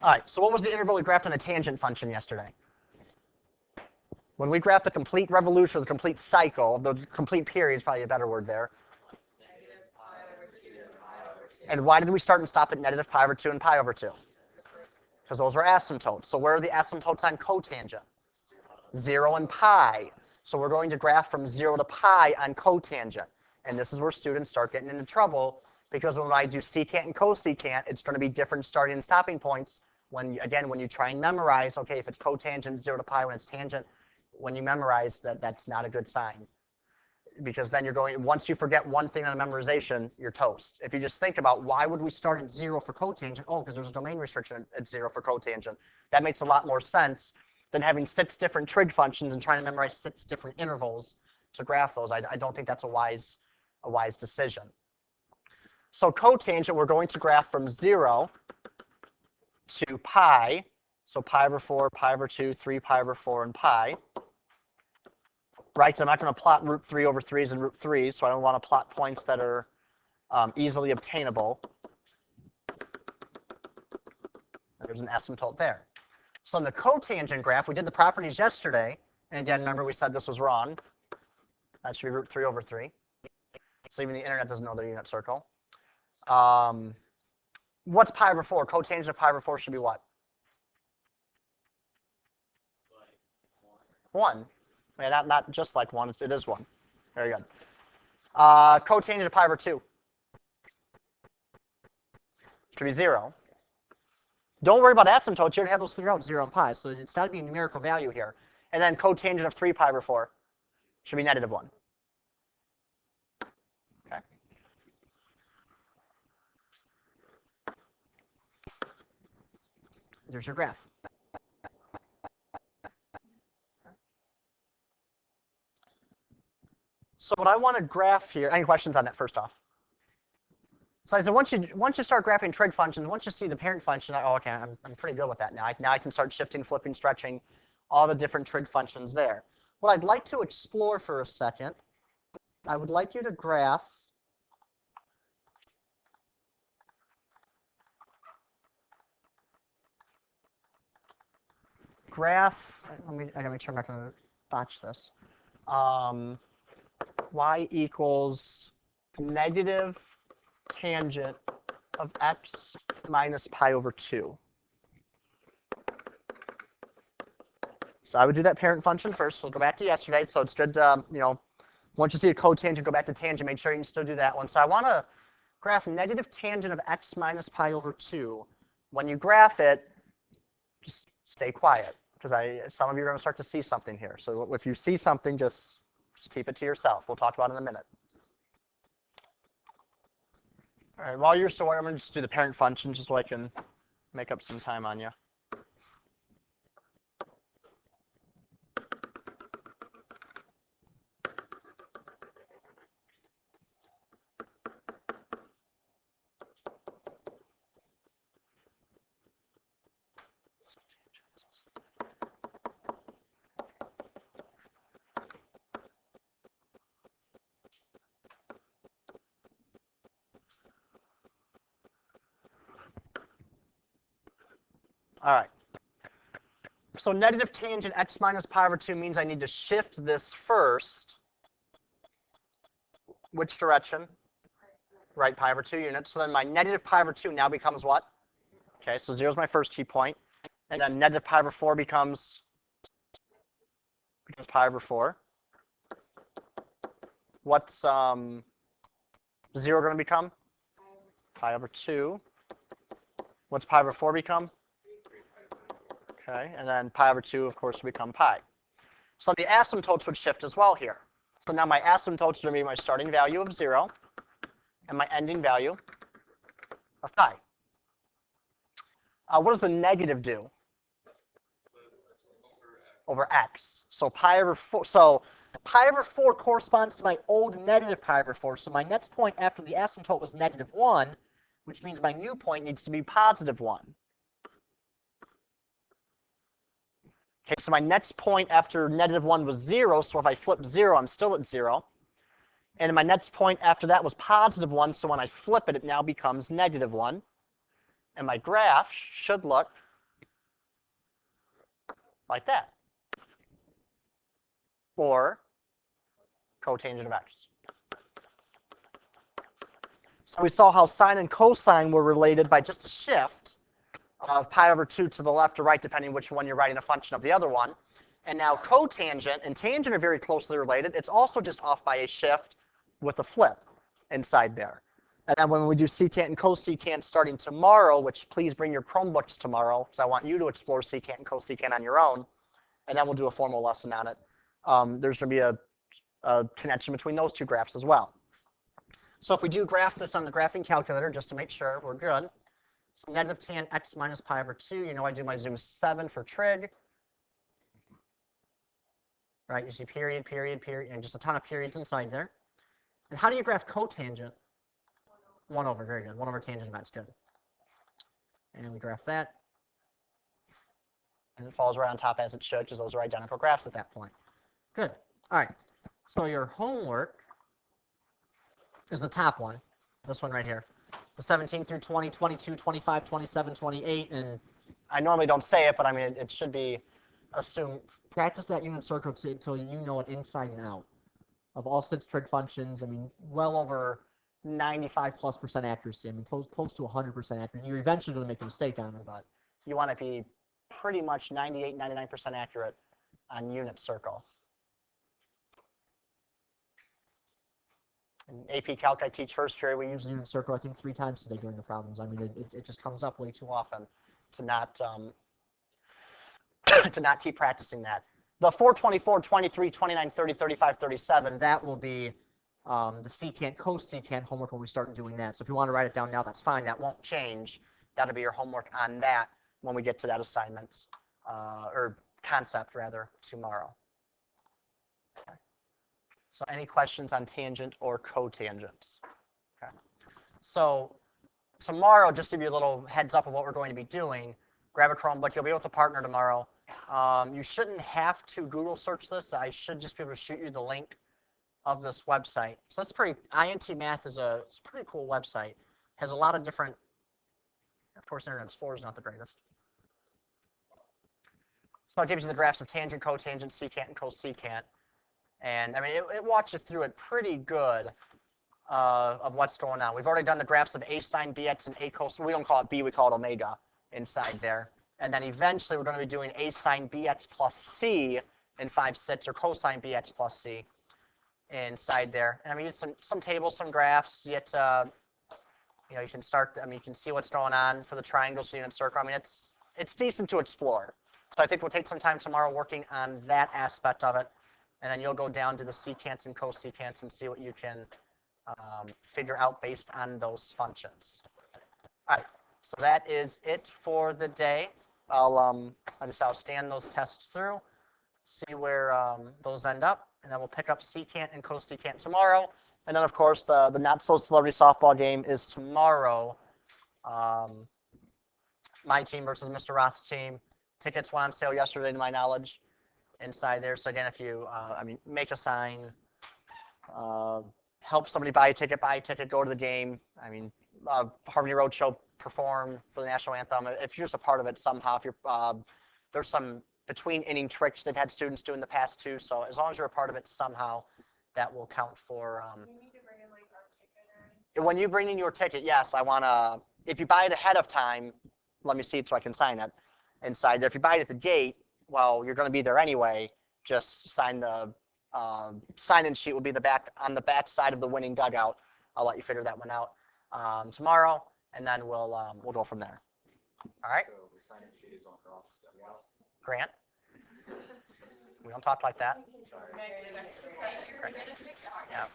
All right, so what was the interval we graphed on a tangent function yesterday? When we graphed the complete revolution, or the complete cycle, the complete period is probably a better word there. And why did we start and stop at negative pi over 2 and pi over 2? Because those were asymptotes. So where are the asymptotes on cotangent? 0 and pi. So we're going to graph from 0 to pi on cotangent. And this is where students start getting into trouble, because when I do secant and cosecant, it's going to be different starting and stopping points. When you try and memorize, okay, if it's cotangent 0 to pi, when it's tangent, when you memorize that, that's not a good sign. Because then you're going, once you forget one thing on memorization, you're toast. If you just think about why would we start at 0 for cotangent? Oh, because there's a domain restriction at 0 for cotangent. That makes a lot more sense than having 6 different trig functions and trying to memorize 6 different intervals to graph those. I don't think that's a wise decision. So cotangent, we're going to graph from 0 to pi. So pi over 4, pi over 2, 3 pi over 4, and pi. Right, because I'm not going to plot root 3 over 3s and root 3s, so I don't want to plot points that are easily obtainable. There's an asymptote there. So in the cotangent graph, we did the properties yesterday. And again, remember we said this was wrong. That should be root 3 over 3. So even the internet doesn't know their unit circle. What's pi over 4? Cotangent of pi over 4 should be what? 1. Yeah, not just like 1. It is 1. Very good. Cotangent of pi over 2 should be 0. Don't worry about asymptotes. You're going to have those figured out, 0 and pi. So it's got to be a numerical value here. And then cotangent of 3 pi over 4 should be negative 1. Okay. There's your graph. So what I want to graph here, any questions on that first off? So I said once you start graphing trig functions, once you see the parent function, oh, okay, I'm pretty good with that now. Now I can start shifting, flipping, stretching, all the different trig functions there. What I'd like to explore for a second, I would like you to graph I gotta make sure I'm not gonna botch this. Y equals negative tangent of x minus pi over 2. So I would do that parent function first. So we'll go back to yesterday. So it's good, once you see a cotangent, go back to tangent. Make sure you can still do that one. So I want to graph negative tangent of x minus pi over 2. When you graph it, just stay quiet, because some of you are going to start to see something here. So if you see something, just keep it to yourself. We'll talk about it in a minute. All right, while you're still, I'm going to just do the parent function just so I can make up some time on you. All right. So negative tangent x minus pi over 2 means I need to shift this first. Which direction? Right, pi over 2 units. So then my negative pi over 2 now becomes what? Okay, so 0 is my first key point. And then negative pi over 4 becomes pi over 4. What's 0 going to become? Pi over 2. What's pi over 4 become? Okay, and then pi over 2, of course, will become pi. So the asymptotes would shift as well here. So now my asymptotes are going to be my starting value of 0 and my ending value of pi. What does the negative do? Over x. So pi over 4. So pi over 4 corresponds to my old negative pi over 4. So my next point after the asymptote was negative 1, which means my new point needs to be positive 1. Okay, so my next point after negative 1 was 0, so if I flip 0, I'm still at 0. And my next point after that was positive 1, so when I flip it, it now becomes negative 1. And my graph should look like that. Or cotangent of x. So we saw how sine and cosine were related by just a shift of pi over 2 to the left or right, depending which one you're writing a function of the other one. And now cotangent and tangent are very closely related. It's also just off by a shift with a flip inside there. And then when we do secant and cosecant starting tomorrow, which please bring your Chromebooks tomorrow, because I want you to explore secant and cosecant on your own, and then we'll do a formal lesson on it. There's going to be a connection between those two graphs as well. So if we do graph this on the graphing calculator, just to make sure we're good, so negative tan x minus pi over 2, you know I do my zoom 7 for trig. Right, you see period, period, period, and just a ton of periods inside there. And how do you graph cotangent? 1 over, very good. 1 over tangent of x, good. And we graph that. And it falls right on top as it should, because those are identical graphs at that point. Good. All right. So your homework is the top one, this one right here. The 17 through 20, 22, 25, 27, 28, and I normally don't say it, but I mean, it should be assumed. Practice that unit circle until you know it inside and out. Of all 6 trig functions, I mean, well over 95+% accuracy. I mean, close to 100% accurate. You're eventually going to make a mistake on it, but you want to be pretty much 98, 99% accurate on unit circle. In AP Calc I teach first period, we use the unit circle I think 3 times today during the problems. I mean, it just comes up way too often to not to not keep practicing that. The 4, 24, 23, 29, 30, 35, 37, that will be the secant, cosecant homework when we start doing that. So if you want to write it down now, that's fine. That won't change. That'll be your homework on that when we get to that assignment, or concept, rather, tomorrow. Okay. So any questions on tangent or cotangent? Okay. So tomorrow, just to give you a little heads up of what we're going to be doing, grab a Chromebook. You'll be with a partner tomorrow. You shouldn't have to Google search this. I should just be able to shoot you the link of this website. So that's pretty, INT Math is it's a pretty cool website. Has a lot of different, of course, Internet Explorer is not the greatest. So it gives you the graphs of tangent, cotangent, secant, and cosecant. And I mean, it walks you through it pretty good of what's going on. We've already done the graphs of a sine bx and a cos. We don't call it b, we call it omega inside there. And then eventually we're going to be doing a sine bx plus c in 5/6, or cosine bx plus c inside there. And I mean, it's some tables, some graphs. You get, you know, you can start. I mean, you can see what's going on for the triangles, unit circle. I mean, it's decent to explore. So I think we'll take some time tomorrow working on that aspect of it, and then you'll go down to the secants and cosecants and see what you can figure out based on those functions. All right. So that is it for the day. I'll scan those tests through, see where those end up, and then we'll pick up secant and cosecant tomorrow. And then, of course, the not-so-celebrity softball game is tomorrow. My team versus Mr. Roth's team. Tickets went on sale yesterday, to my knowledge, inside there. So again, if you, I mean, make a sign, help somebody buy a ticket, go to the game. I mean, Harmony Roadshow, perform for the national anthem. If you're just a part of it somehow, if you're, there's some between inning tricks they've had students do in the past too. So as long as you're a part of it somehow, that will count for. You need to bring in like our ticket. When you bring in your ticket, yes, I want to. If you buy it ahead of time, let me see it so I can sign it inside there. If you buy it at the gate, well, you're going to be there anyway. Just sign the sign-in sheet. Will be on the back side of the winning dugout. I'll let you figure that one out tomorrow, and then we'll go from there. All right. So the sign-in sheet is on Roth's dugout. Grant. We don't talk like that. Sorry. Yeah.